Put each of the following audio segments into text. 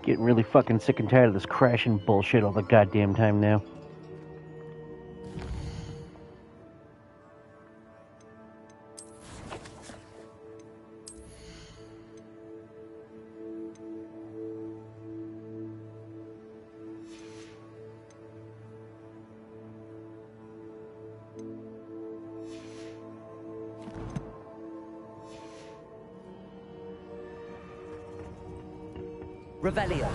Getting really fucking sick and tired of this crashing bullshit all the goddamn time now. Revelio.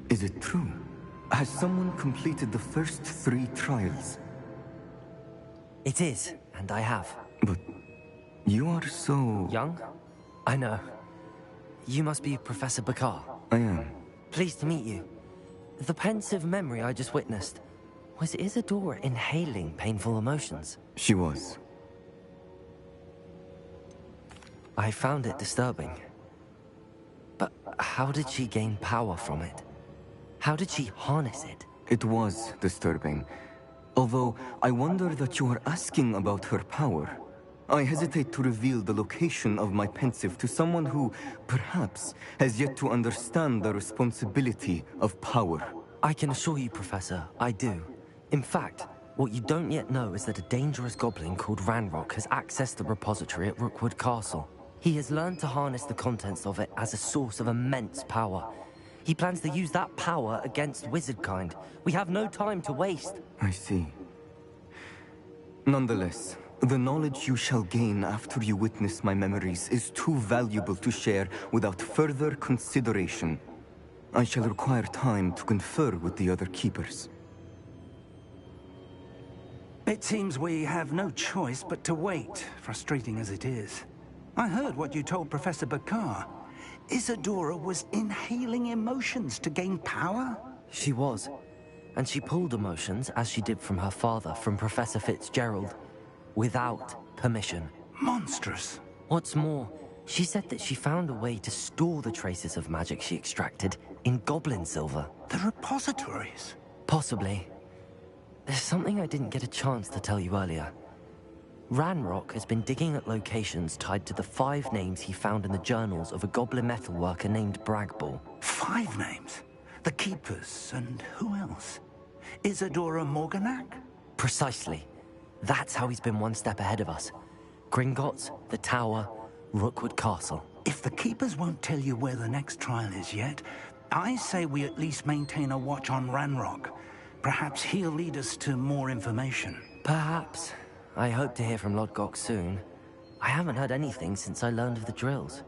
Is it true? Has someone completed the first 3 trials? It is, and I have. But you are so... Young? I know. You must be Professor Bakar. I am. Pleased to meet you. The pensive memory I just witnessed, was Isadora inhaling painful emotions? She was. I found it disturbing. But how did she gain power from it? How did she harness it? It was disturbing. Although, I wonder that you are asking about her power. I hesitate to reveal the location of my pensive to someone who, perhaps, has yet to understand the responsibility of power. I can assure you, Professor, I do. In fact, what you don't yet know is that a dangerous goblin called Ranrock has accessed the repository at Rookwood Castle. He has learned to harness the contents of it as a source of immense power. He plans to use that power against wizardkind. We have no time to waste. I see. Nonetheless, the knowledge you shall gain after you witness my memories is too valuable to share without further consideration. I shall require time to confer with the other keepers. It seems we have no choice but to wait, frustrating as it is. I heard what you told Professor Bakar. Isadora was inhaling emotions to gain power? She was. And she pulled emotions, as she did from her father, from Professor Fitzgerald, without permission. Monstrous. What's more, she said that she found a way to store the traces of magic she extracted in goblin silver. The repositories? Possibly. There's something I didn't get a chance to tell you earlier. Ranrock has been digging at locations tied to the 5 names he found in the journals of a goblin metalworker named Bragball. 5 names? The Keepers, and who else? Isadora Morganac? Precisely. That's how he's been one step ahead of us. Gringotts, the Tower, Rookwood Castle. If the Keepers won't tell you where the next trial is yet, I say we at least maintain a watch on Ranrock. Perhaps he'll lead us to more information. Perhaps. I hope to hear from Lodgok soon. I haven't heard anything since I learned of the drills.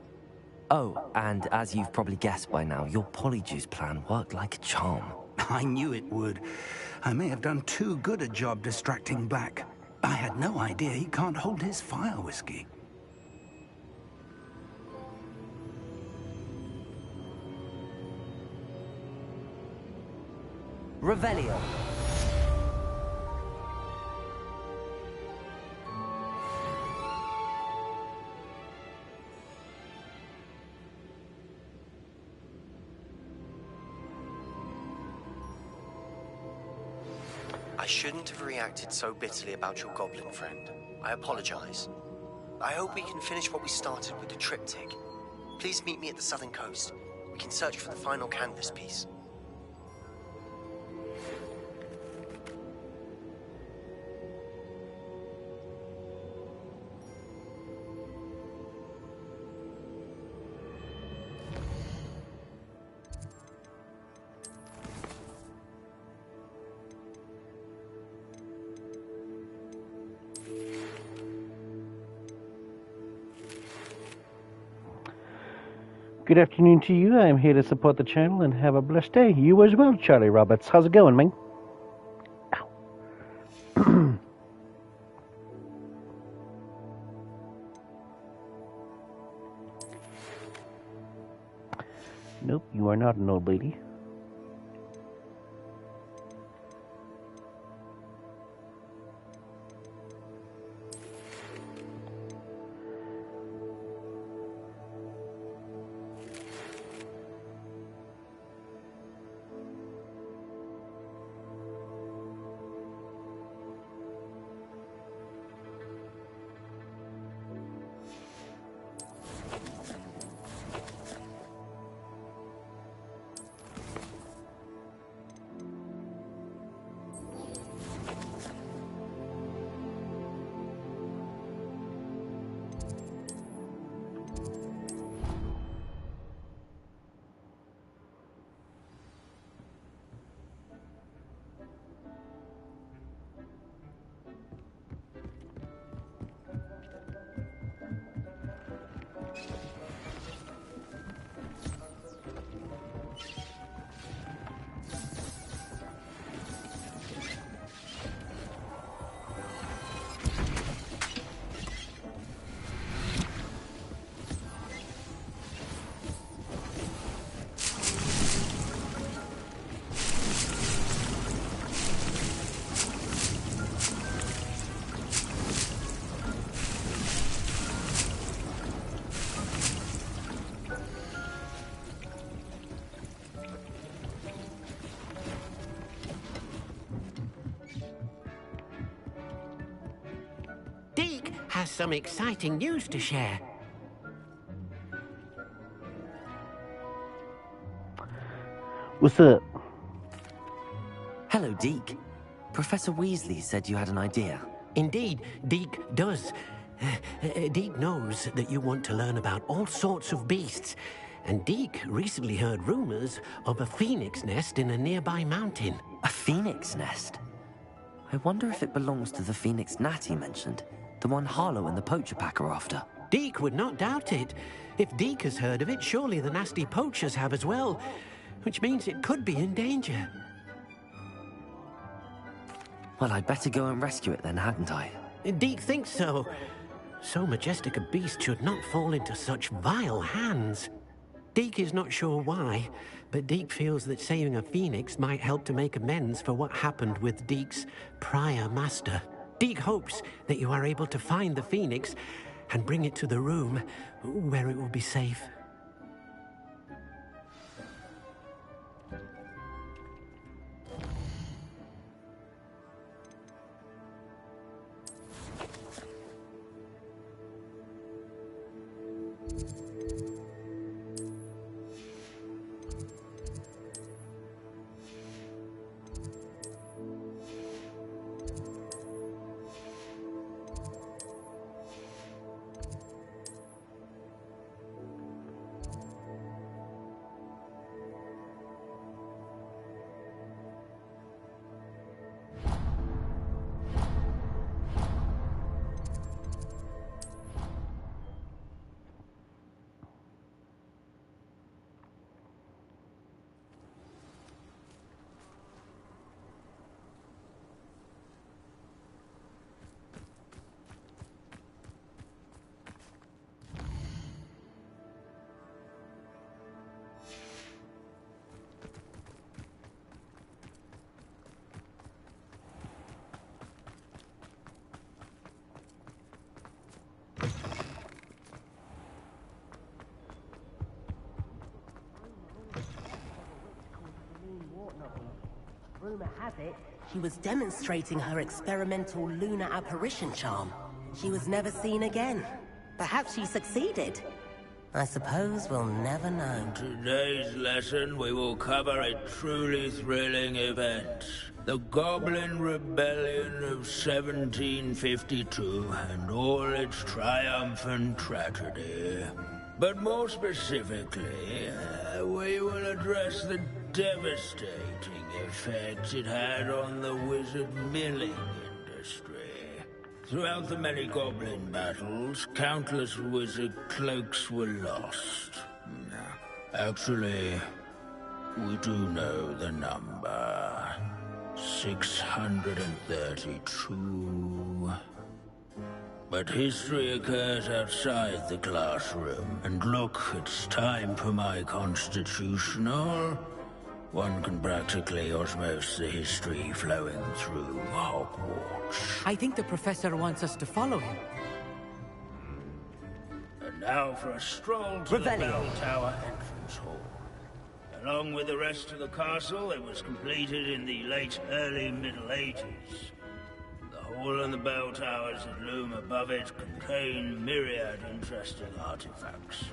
Oh, and as you've probably guessed by now, your polyjuice plan worked like a charm. I knew it would. I may have done too good a job distracting Black. I had no idea he can't hold his fire whiskey. Revelio. I shouldn't have reacted so bitterly about your goblin friend. I apologize. I hope we can finish what we started with the triptych. Please meet me at the southern coast. We can search for the final canvas piece. Good afternoon to you. I'm here to support the channel and have a blessed day. You as well, Charlie Roberts. How's it going, man? Nope, you are not an old lady. has some exciting news to share. What's up? Hello, Deke. Professor Weasley said you had an idea. Indeed, Deke does. Deke knows that you want to learn about all sorts of beasts, and Deke recently heard rumors of a phoenix nest in a nearby mountain. A phoenix nest? I wonder if it belongs to the phoenix gnat he mentioned, the one Harlow and the poacher pack are after. Deke would not doubt it. If Deke has heard of it, surely the nasty poachers have as well, which means it could be in danger. Well, I'd better go and rescue it then, hadn't I? Deke thinks so. So majestic a beast should not fall into such vile hands. Deke is not sure why, but Deke feels that saving a phoenix might help to make amends for what happened with Deke's prior master. Deke hopes that you are able to find the phoenix and bring it to the room where it will be safe. Rumor has it, she was demonstrating her experimental lunar apparition charm. She was never seen again. Perhaps she succeeded. I suppose we'll never know. Today's lesson, we will cover a truly thrilling event. The Goblin Rebellion of 1752 and all its triumphant tragedy. But more specifically, we will address the devastating effect it had on the wizard milling industry. Throughout the many goblin battles, countless wizard cloaks were lost. Actually, we do know the number. 632. But history occurs outside the classroom. And look, it's time for my constitutional. One can practically osmose the history flowing through Hogwarts. I think the professor wants us to follow him. And now for a stroll to the Bell Tower entrance hall. Along with the rest of the castle, it was completed in the early Middle Ages. The hall and the bell towers that loom above it contain myriad interesting artifacts.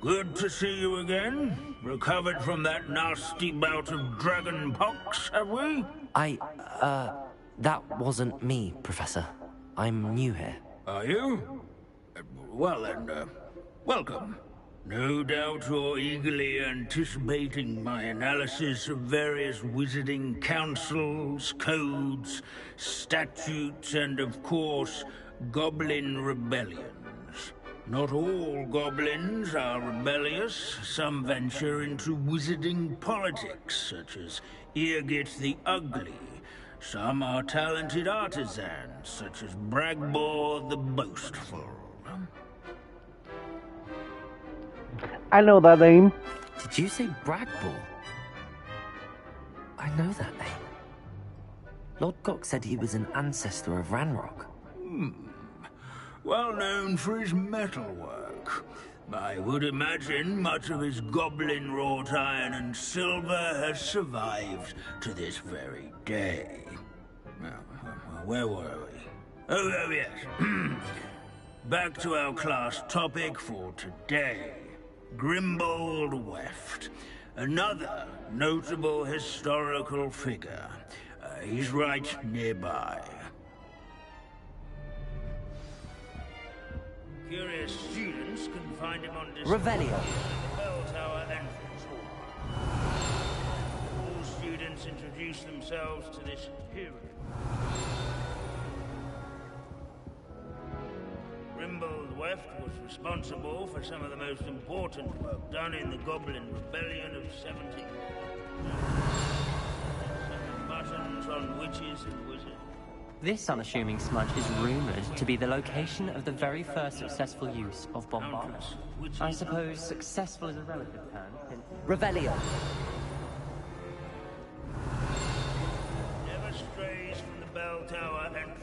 Good to see you again. Recovered from that nasty bout of dragon pox, have we? That wasn't me, Professor. I'm new here. Are you? Well then, welcome. No doubt you're eagerly anticipating my analysis of various wizarding councils, codes, statutes, and of course, goblin rebellions. Not all goblins are rebellious. Some venture into wizarding politics, such as Eargit the Ugly. Some are talented artisans, such as Bragbor the Boastful. I know that name. Did you say Bragbor? I know that name. Lord Gok said he was an ancestor of Ranrock. Well known for his metalwork. I would imagine much of his goblin-wrought iron and silver has survived to this very day. Now, where were we? Oh yes. Back to our class topic for today. Grimbold Weft. Another notable historical figure. He's right nearby. Curious students can find him on display Revelio. in the bell tower entrance hall. All students introduce themselves to this period. Grimbold Weft was responsible for some of the most important work done in the Goblin Rebellion of 17. Buttons on witches and wizards. This unassuming smudge is rumored to be the location of the very first successful use of bombardment. I suppose successful is a relative term. Revelio. Never strays from the bell tower entrance.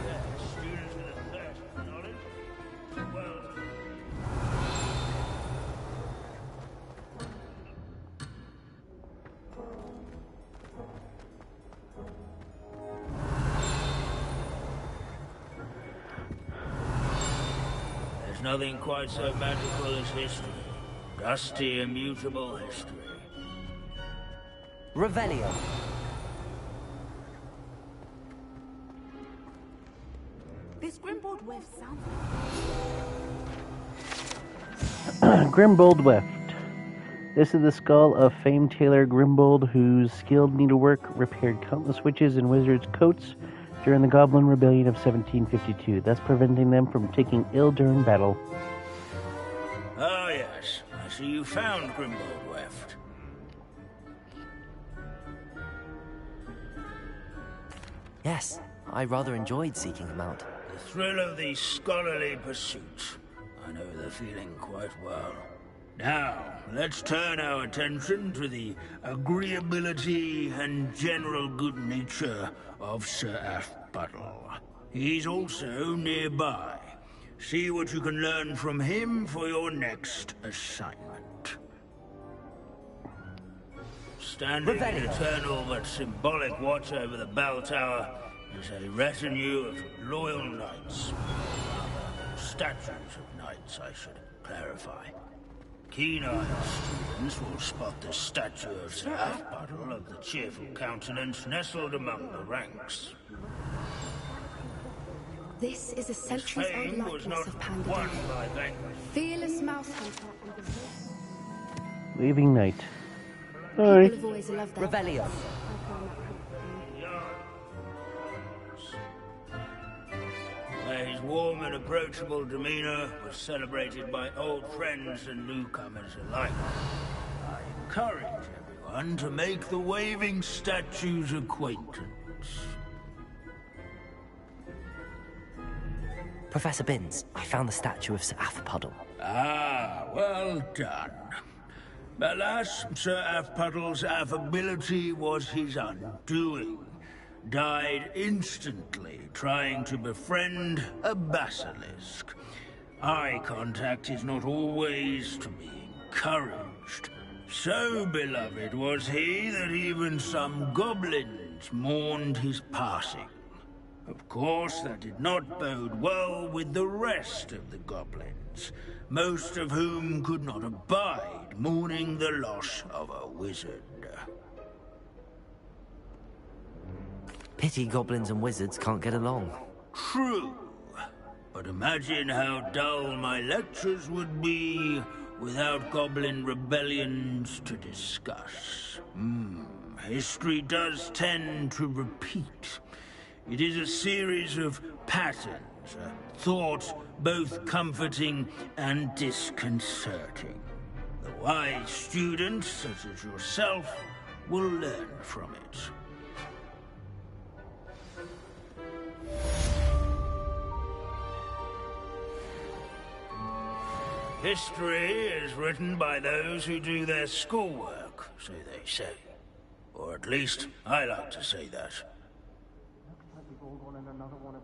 Yes, students with a thirst for knowledge. Well. There's nothing quite so magical as history. Dusty, immutable history. Revelio. This Grimbold Weft sounds Grimbold Weft. This is the skull of famed tailor Grimbold, whose skilled needlework repaired countless witches' and wizards' coats during the Goblin Rebellion of 1752, thus preventing them from taking ill during battle. Oh yes, I see you found Grimbold Weft. Yes, I rather enjoyed seeking him out. The thrill of the scholarly pursuit. I know the feeling quite well. Now, let's turn our attention to the agreeability and general good nature of Sir Aphbuttle. He's also nearby. See what you can learn from him for your next assignment. Standing in eternal but symbolic watch over the bell tower is a retinue of loyal knights. Statues of knights, I should clarify. Keen-eyed students will spot the statue of Sir Aphbuttle of the cheerful countenance nestled among the ranks. This is a centuries-old likeness of Panda. Fearless mouse hunter and the Waving Knight. people Alright. have always loved that. Revelio. Where his warm and approachable demeanor was celebrated by old friends and newcomers alike. I encourage everyone to make the waving statue's acquaintance. Professor Binns, I found the statue of Sir Aphbuttle. Ah, well done. Alas, Sir Aphbuttle's affability was his undoing. Died instantly trying to befriend a basilisk. Eye contact is not always to be encouraged. So beloved was he that even some goblins mourned his passing. Of course, that did not bode well with the rest of the goblins, most of whom could not abide mourning the loss of a wizard. Pity goblins and wizards can't get along. True, but imagine how dull my lectures would be without goblin rebellions to discuss. History does tend to repeat. It is a series of patterns, a thought both comforting and disconcerting. The wise students, such as yourself, will learn from it. History is written by those who do their schoolwork, so they say. Or at least, I like to say that. Looks like we've all gone in another one of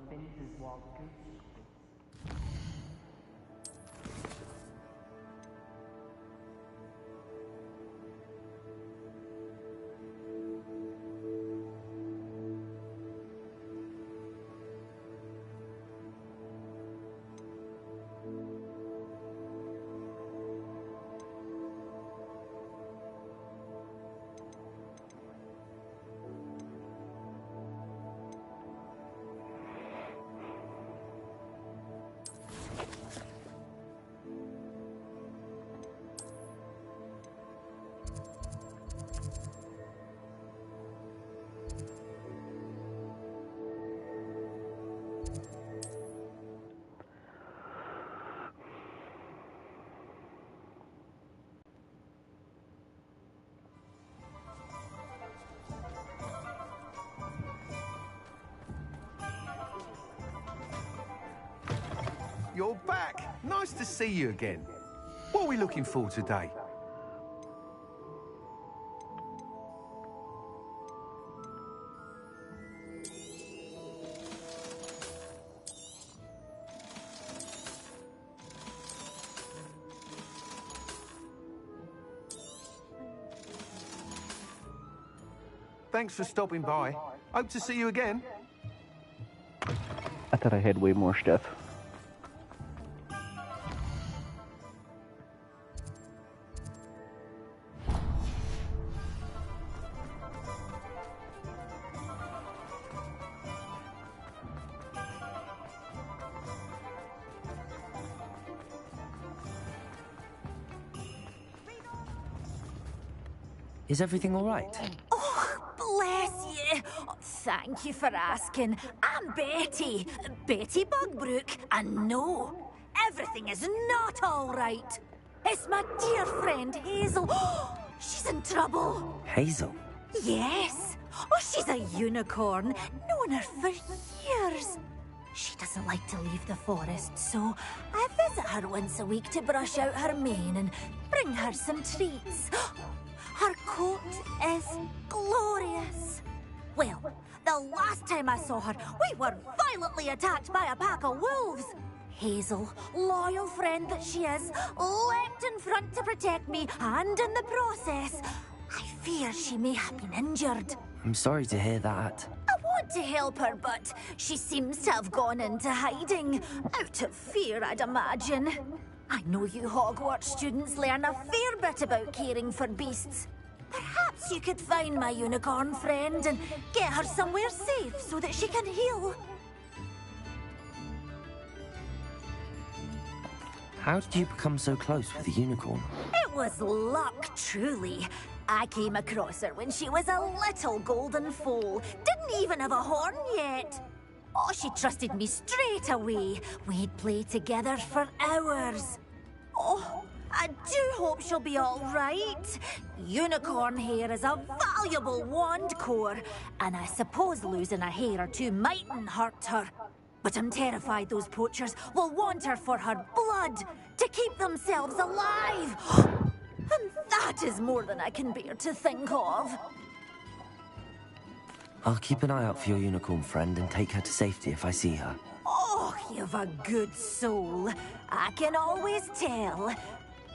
you're back. Nice to see you again. What are we looking for today? Thanks for stopping by. Hope to see you again. I thought I had way more stuff. Is everything all right? Bless you. Thank you for asking. I'm Betty. Betty Bugbrook. And no, everything is not all right. It's my dear friend Hazel. She's in trouble. Hazel? Yes. She's a unicorn. Known her for years. She doesn't like to leave the forest, so I visit her once a week to brush out her mane and bring her some treats. Her coat is glorious. Well, the last time I saw her, we were violently attacked by a pack of wolves. Hazel, loyal friend that she is, leapt in front to protect me, and in the process, I fear she may have been injured. I'm sorry to hear that. I want to help her, but she seems to have gone into hiding. Out of fear, I'd imagine. I know you Hogwarts students learn a fair bit about caring for beasts. Perhaps you could find my unicorn friend and get her somewhere safe so that she can heal. How did you become so close with the unicorn? It was luck, truly. I came across her when she was a little golden foal. Didn't even have a horn yet. Oh, she trusted me straight away. We'd play together for hours. Oh, I do hope she'll be all right. Unicorn hair is a valuable wand core, and I suppose losing a hair or two mightn't hurt her. But I'm terrified those poachers will want her for her blood, to keep themselves alive. And that is more than I can bear to think of. I'll keep an eye out for your unicorn friend and take her to safety if I see her. Oh, you've a good soul. I can always tell.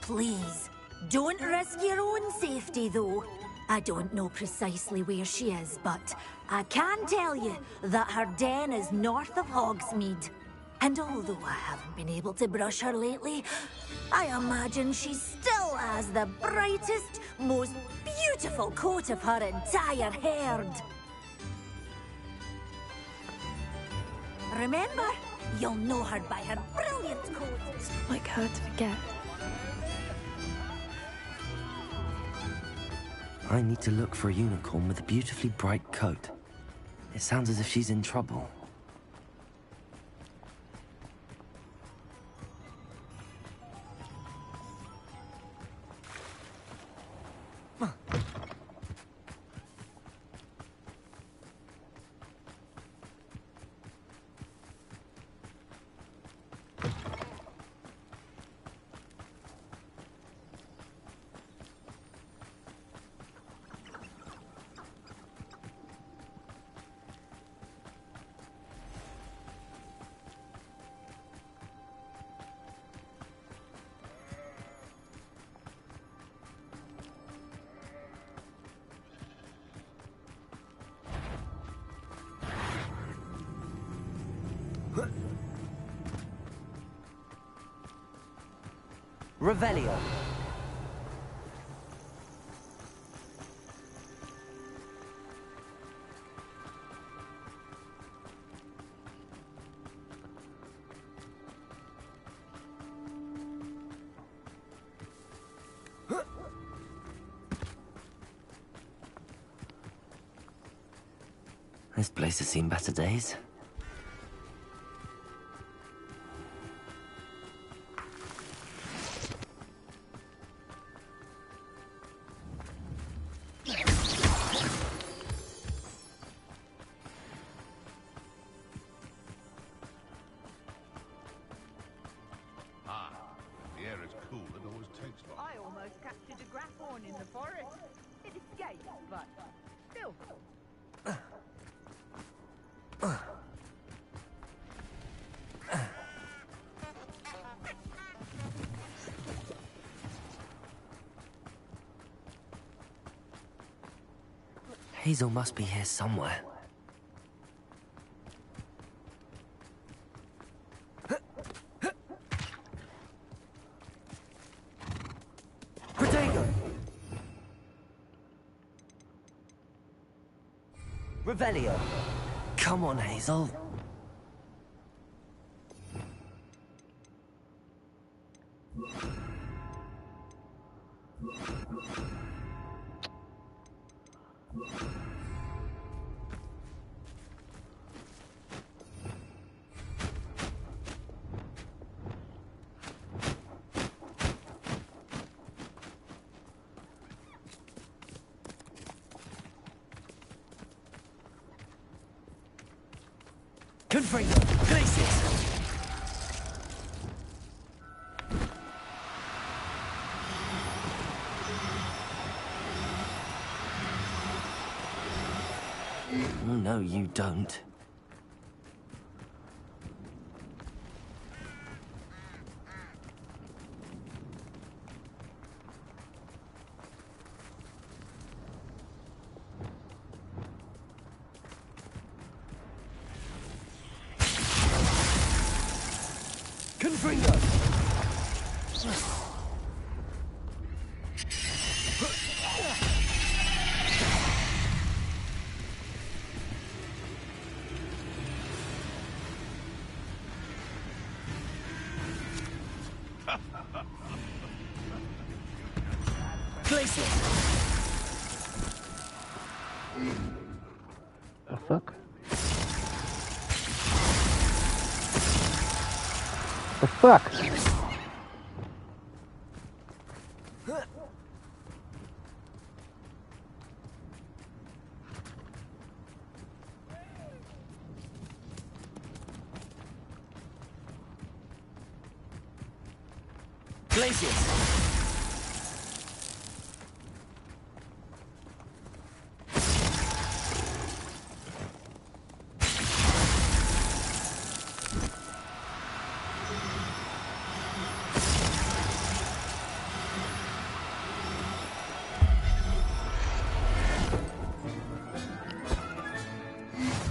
Please, don't risk your own safety, though. I don't know precisely where she is, but I can tell you that her den is north of Hogsmeade. And although I haven't been able to brush her lately, I imagine she still has the brightest, most beautiful coat of her entire herd. Remember, you'll know her by her brilliant coat. It's not like her to forget. I need to look for a unicorn with a beautifully bright coat. It sounds as if she's in trouble. Revelio. This place has seen better days. always cool and always takes long. I almost captured a grapphorn in the forest. It escaped, but still. Hazel must be here somewhere. Protego! Revelio! Come on, Hazel. Confringo! Glacius! No, you don't. Confringo! The fuck? The fuck? Glacius!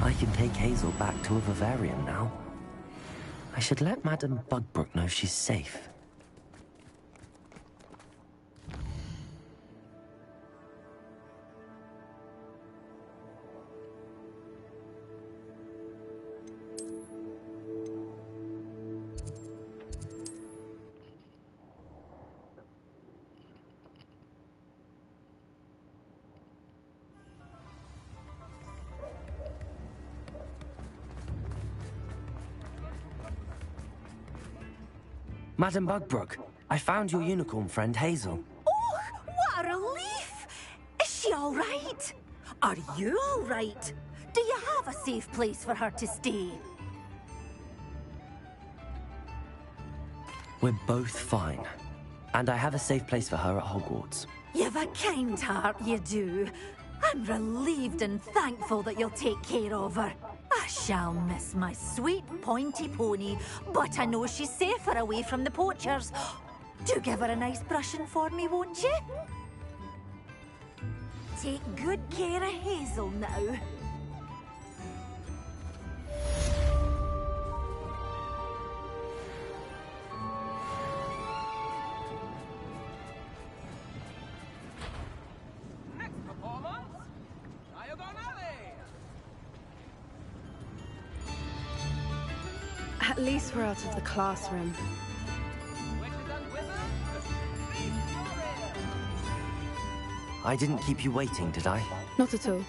I can take Hazel back to a vivarium now. I should let Madame Bugbrook know she's safe. Madame Bugbrook, I found your unicorn friend, Hazel. Oh, what a relief! Is she all right? Are you all right? Do you have a safe place for her to stay? We're both fine. And I have a safe place for her at Hogwarts. You've a kind heart, you do. I'm relieved and thankful that you'll take care of her. I shall miss my sweet pointy pony, but I know she's safer away from the poachers. Do give her a nice brushing for me, won't you? Take good care of Hazel now. At least we're out of the classroom. I didn't keep you waiting, did I? Not at all.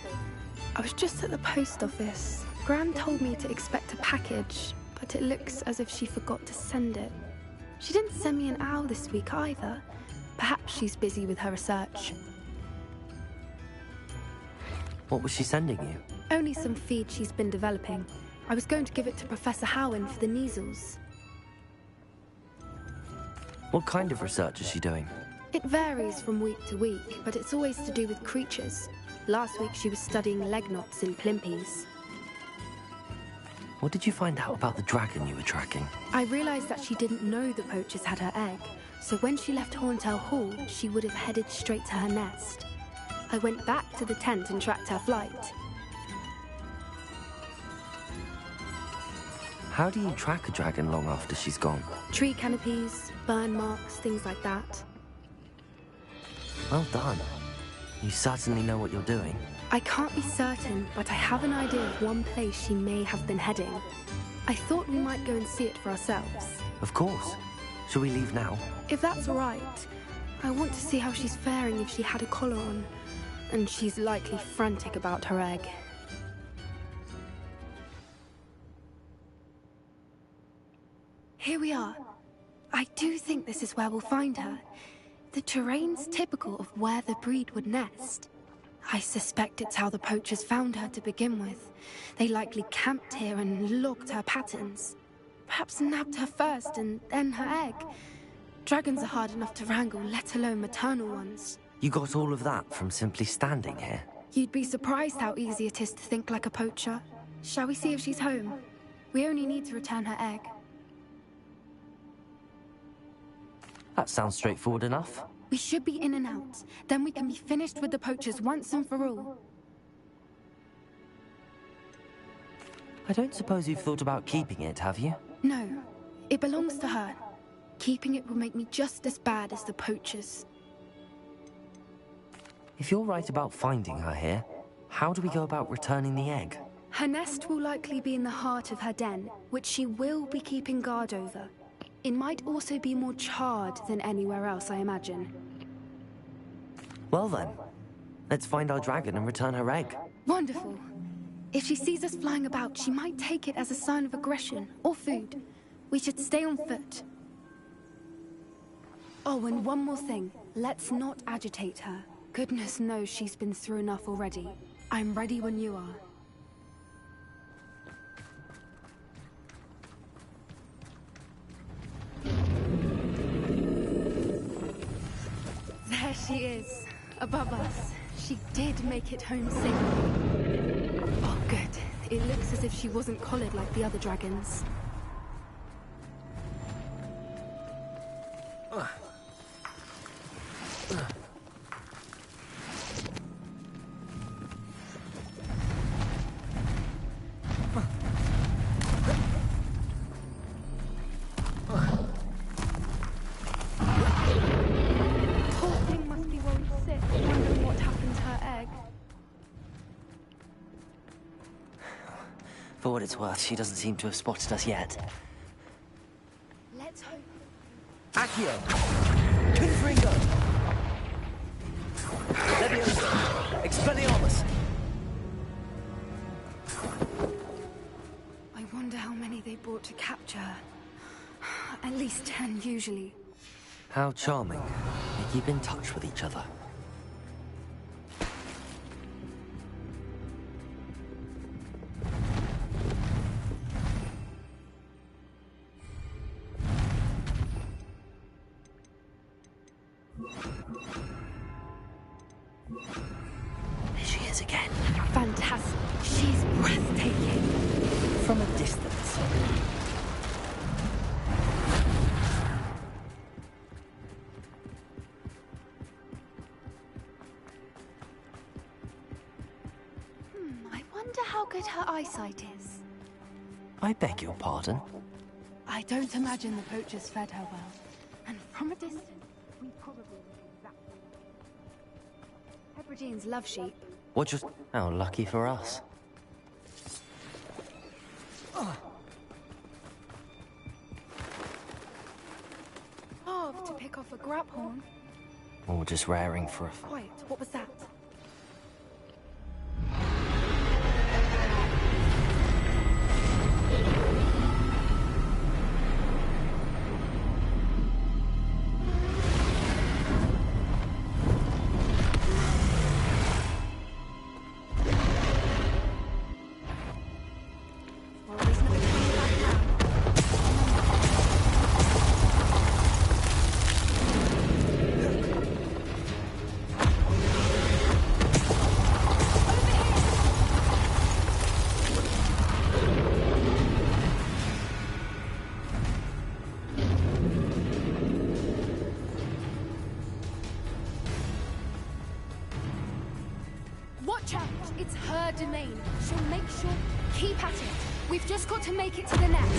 I was just at the post office. Gran told me to expect a package, but it looks as if she forgot to send it. She didn't send me an owl this week either. Perhaps she's busy with her research. What was she sending you? Only some feed she's been developing. I was going to give it to Professor Howin for the measles. What kind of research is she doing? It varies from week to week, but it's always to do with creatures. Last week she was studying leg knots in plimpies. What did you find out about the dragon you were tracking? I realised that she didn't know the poachers had her egg, so when she left Horntail Hall, she would have headed straight to her nest. I went back to the tent and tracked her flight. How do you track a dragon long after she's gone? Tree canopies, burn marks, things like that. Well done. You certainly know what you're doing. I can't be certain, but I have an idea of one place she may have been heading. I thought we might go and see it for ourselves. Of course. Shall we leave now? If that's all right. I want to see how she's faring if she had a collar on. And she's likely frantic about her egg. Here we are. I do think this is where we'll find her. The terrain's typical of where the breed would nest. I suspect it's how the poachers found her to begin with. They likely camped here and logged her patterns. Perhaps nabbed her first and then her egg. Dragons are hard enough to wrangle, let alone maternal ones. You got all of that from simply standing here? You'd be surprised how easy it is to think like a poacher. Shall we see if she's home? We only need to return her egg. That sounds straightforward enough. We should be in and out. Then we can be finished with the poachers once and for all. I don't suppose you've thought about keeping it, have you? No. It belongs to her. Keeping it will make me just as bad as the poachers. If you're right about finding her here, how do we go about returning the egg? Her nest will likely be in the heart of her den, which she will be keeping guard over. It might also be more charred than anywhere else, I imagine. Well then, let's find our dragon and return her egg. Wonderful. If she sees us flying about, she might take it as a sign of aggression or food. We should stay on foot. Oh, and one more thing. Let's not agitate her. Goodness knows she's been through enough already. I'm ready when you are. There she is, above us. She did make it home safely. Oh, good. It looks as if she wasn't collared like the other dragons. For what it's worth, she doesn't seem to have spotted us yet. Let's hope. Accio! Confringo! Leviosa! Expelliarmus! I wonder how many they brought to capture her. At least 10, usually. How charming. They keep in touch with each other. There she is again. Fantastic. She's breathtaking. From a distance. I wonder how good her eyesight is. I beg your pardon? I don't imagine the poachers fed her well. And from a distance, we probably exactly. Hebrideans love sheep. What just... How lucky for us. Carved to pick off a grabhorn. Or just raring for a... Quiet, what was that? It's her domain. She'll make sure... Keep at it. We've just got to make it to the nest.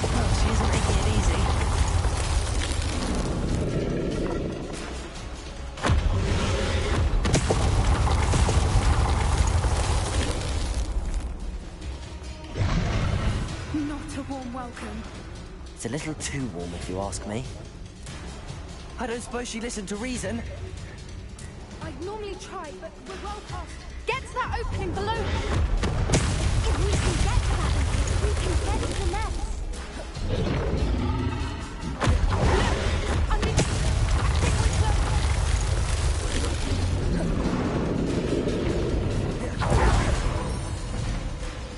Well, she isn't making it easy. Not a warm welcome. It's a little too warm, if you ask me. I don't suppose she listened to reason. I'd normally try, but we're well past. Get to that opening below. If we can get to that opening, we can get to the nest. I mean, I think we're close.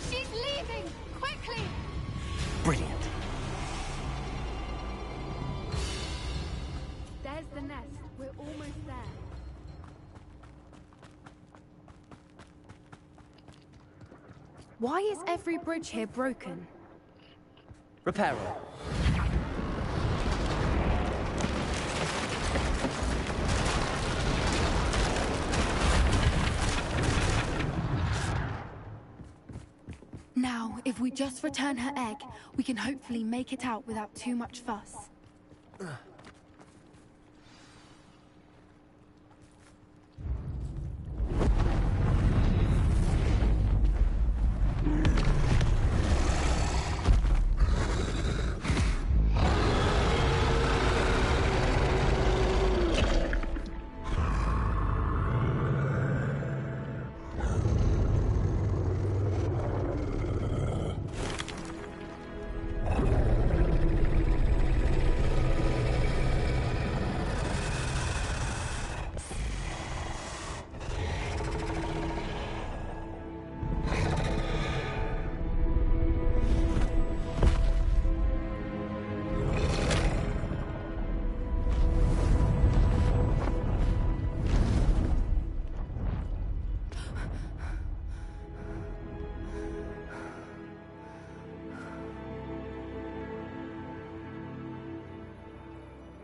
She's leaving! Quickly! Brilliant. There's the nest. We're almost there. Why is every bridge here broken? Repair her. Now, if we just return her egg, we can hopefully make it out without too much fuss.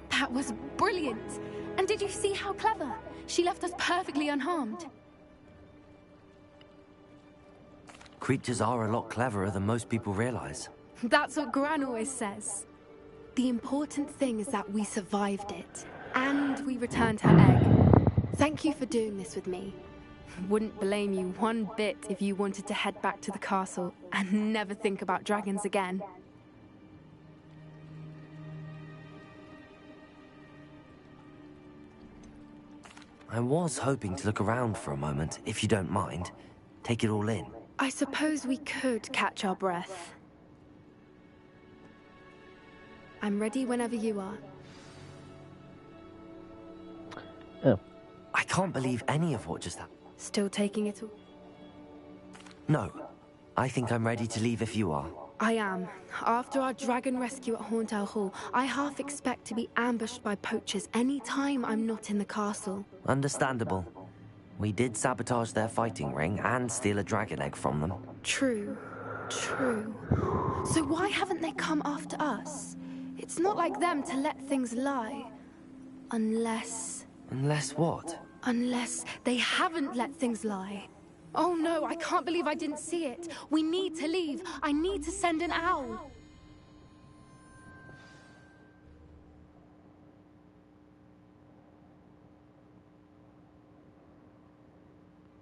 That was brilliant! And did you see how clever? She left us perfectly unharmed. Creatures are a lot cleverer than most people realize. That's what Gran always says. The important thing is that we survived it. And we returned her egg. Thank you for doing this with me. Wouldn't blame you one bit if you wanted to head back to the castle and never think about dragons again. I was hoping to look around for a moment, if you don't mind. Take it all in. I suppose we could catch our breath. I'm ready whenever you are. Oh. I can't believe any of what just happened. Still taking it all? No. I think I'm ready to leave if you are. I am. After our dragon rescue at Hauntow Hall, I half expect to be ambushed by poachers any time I'm not in the castle. Understandable. We did sabotage their fighting ring and steal a dragon egg from them. True. True. So why haven't they come after us? It's not like them to let things lie. Unless... Unless what? Unless they haven't let things lie. Oh no, I can't believe I didn't see it. We need to leave. I need to send an owl.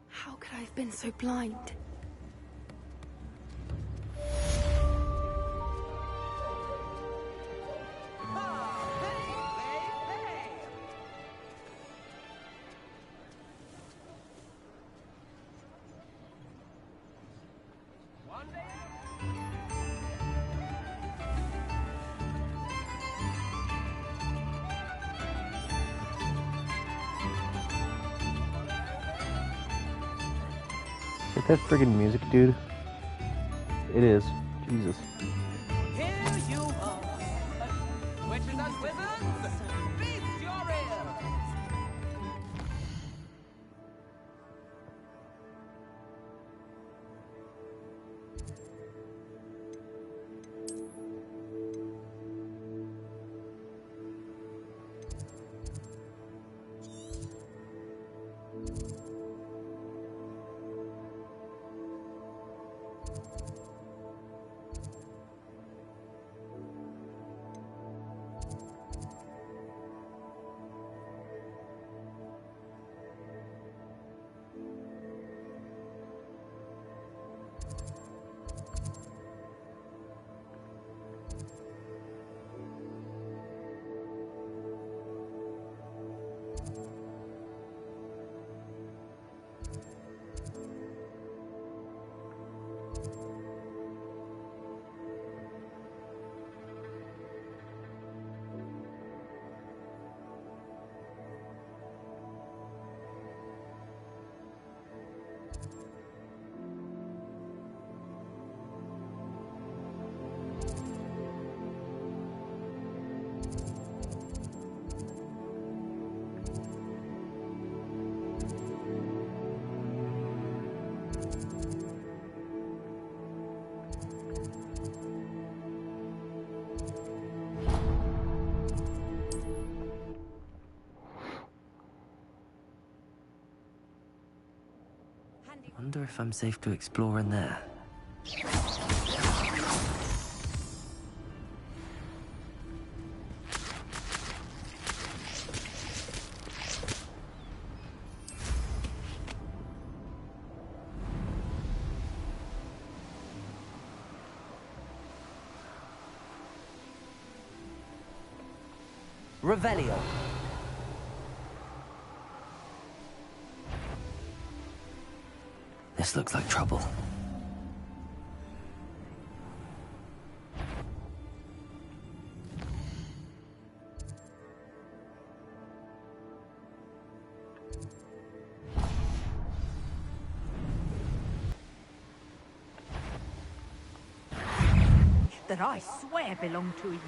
How could I have been so blind? Is that friggin' music, dude? It is. Jesus. Here you are. Witches and wizards, feast your ears. Wonder if I'm safe to explore in there. Revelio. This looks like trouble. That I swear belong to you.